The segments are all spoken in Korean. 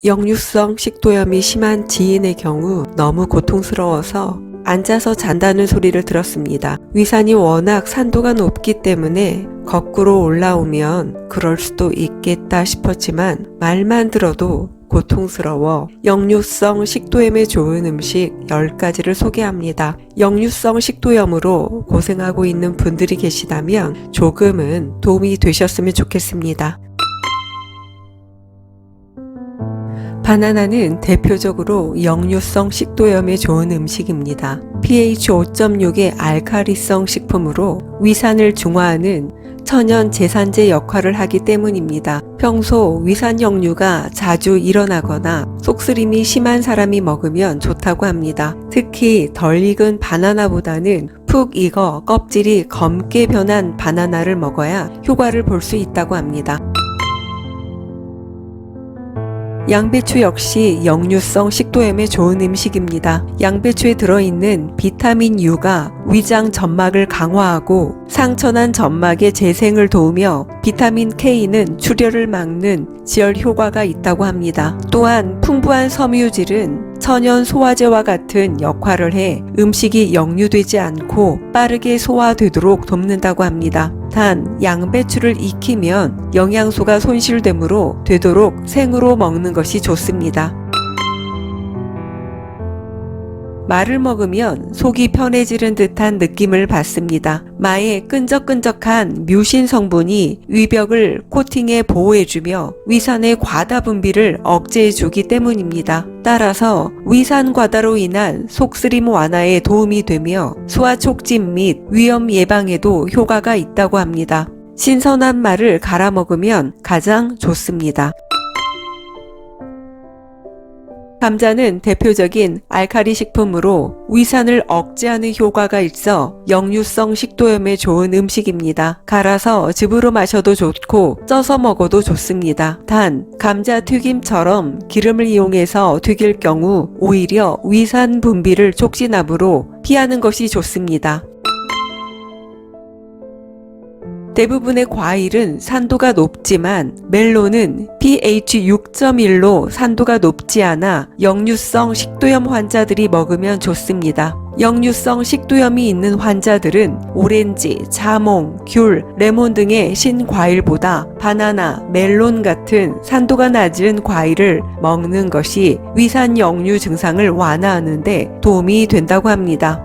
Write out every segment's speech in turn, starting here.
역류성 식도염이 심한 지인의 경우 너무 고통스러워서 앉아서 잔다는 소리를 들었습니다. 위산이 워낙 산도가 높기 때문에 거꾸로 올라오면 그럴 수도 있겠다 싶었지만 말만 들어도 고통스러워 역류성 식도염에 좋은 음식 10가지를 소개합니다. 역류성 식도염으로 고생하고 있는 분들이 계시다면 조금은 도움이 되셨으면 좋겠습니다. 바나나는 대표적으로 역류성 식도염에 좋은 음식입니다. pH 5.6의 알칼리성 식품으로 위산을 중화하는 천연 제산제 역할을 하기 때문입니다. 평소 위산 역류가 자주 일어나거나 속쓰림이 심한 사람이 먹으면 좋다고 합니다. 특히 덜 익은 바나나보다는 푹 익어 껍질이 검게 변한 바나나를 먹어야 효과를 볼 수 있다고 합니다. 양배추 역시 역류성 식도염에 좋은 음식입니다. 양배추에 들어있는 비타민 U가 위장 점막을 강화하고 상처난 점막의 재생을 도우며 비타민 K는 출혈을 막는 지혈 효과가 있다고 합니다. 또한 풍부한 섬유질은 천연 소화제와 같은 역할을 해 음식이 역류되지 않고 빠르게 소화되도록 돕는다고 합니다. 단 양배추를 익히면 영양소가 손실되므로 되도록 생으로 먹는 것이 좋습니다. 마를 먹으면 속이 편해지는 듯한 느낌을 받습니다. 마의 끈적끈적한 뮤신 성분이 위벽을 코팅해 보호해주며 위산의 과다 분비를 억제해주기 때문입니다. 따라서 위산 과다로 인한 속쓰림 완화에 도움이 되며 소화 촉진 및 위염 예방에도 효과가 있다고 합니다. 신선한 마를 갈아 먹으면 가장 좋습니다. 감자는 대표적인 알칼리 식품으로 위산을 억제하는 효과가 있어 역류성 식도염에 좋은 음식입니다. 갈아서 즙으로 마셔도 좋고 쪄서 먹어도 좋습니다. 단 감자 튀김처럼 기름을 이용해서 튀길 경우 오히려 위산 분비를 촉진하므로 피하는 것이 좋습니다. 대부분의 과일은 산도가 높지만 멜론은 pH 6.1로 산도가 높지 않아 역류성 식도염 환자들이 먹으면 좋습니다. 역류성 식도염이 있는 환자들은 오렌지, 자몽, 귤, 레몬 등의 신과일보다 바나나, 멜론 같은 산도가 낮은 과일을 먹는 것이 위산 역류 증상을 완화하는 데 도움이 된다고 합니다.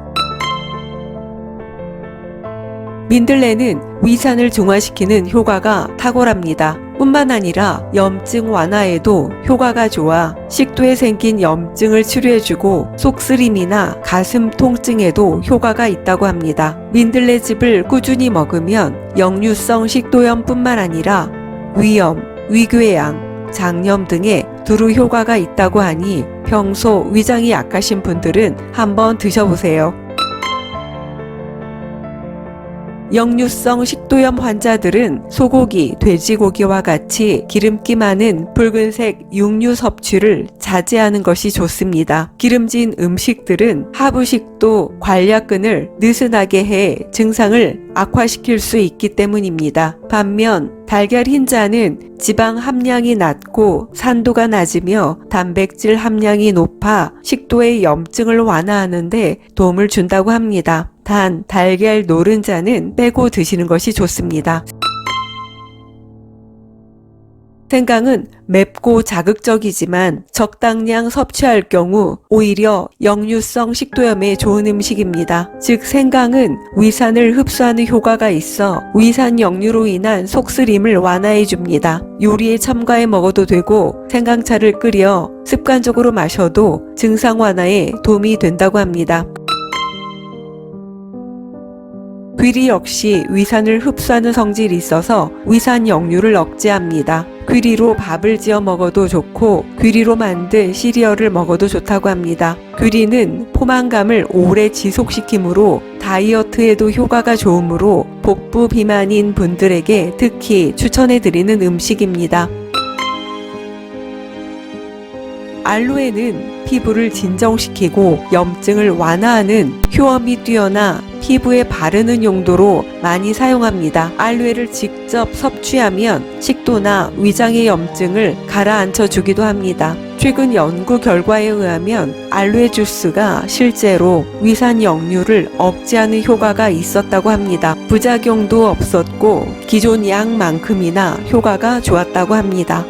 민들레는 위산을 중화시키는 효과가 탁월합니다. 뿐만 아니라 염증 완화에도 효과가 좋아 식도에 생긴 염증을 치료해주고 속쓰림이나 가슴 통증에도 효과가 있다고 합니다. 민들레즙을 꾸준히 먹으면 역류성 식도염뿐만 아니라 위염, 위궤양, 장염 등의 두루 효과가 있다고 하니 평소 위장이 약하신 분들은 한번 드셔보세요. 역류성 식도염 환자들은 소고기, 돼지고기와 같이 기름기 많은 붉은색 육류 섭취를 자제하는 것이 좋습니다. 기름진 음식들은 하부식도 관략근을 느슨하게 해 증상을 악화시킬 수 있기 때문입니다. 반면 달걀 흰자는 지방 함량이 낮고 산도가 낮으며 단백질 함량이 높아 식도의 염증을 완화하는 데 도움을 준다고 합니다. 단 달걀 노른자는 빼고 드시는 것이 좋습니다. 생강은 맵고 자극적이지만 적당량 섭취할 경우 오히려 역류성 식도염에 좋은 음식입니다. 즉 생강은 위산을 흡수하는 효과가 있어 위산 역류로 인한 속쓰림을 완화해 줍니다. 요리에 첨가해 먹어도 되고 생강차를 끓여 습관적으로 마셔도 증상 완화에 도움이 된다고 합니다. 귀리 역시 위산을 흡수하는 성질이 있어서 위산 역류를 억제합니다. 귀리로 밥을 지어 먹어도 좋고 귀리로 만든 시리얼을 먹어도 좋다고 합니다. 귀리는 포만감을 오래 지속시키므로 다이어트에도 효과가 좋으므로 복부 비만인 분들에게 특히 추천해드리는 음식입니다. 알로에는 피부를 진정시키고 염증을 완화하는 효험이 뛰어나 피부에 바르는 용도로 많이 사용합니다. 알로에를 직접 섭취하면 식도나 위장의 염증을 가라앉혀 주기도 합니다. 최근 연구 결과에 의하면 알로에 주스가 실제로 위산 역류를 억제하는 효과가 있었다고 합니다. 부작용도 없었고 기존 약만큼이나 효과가 좋았다고 합니다.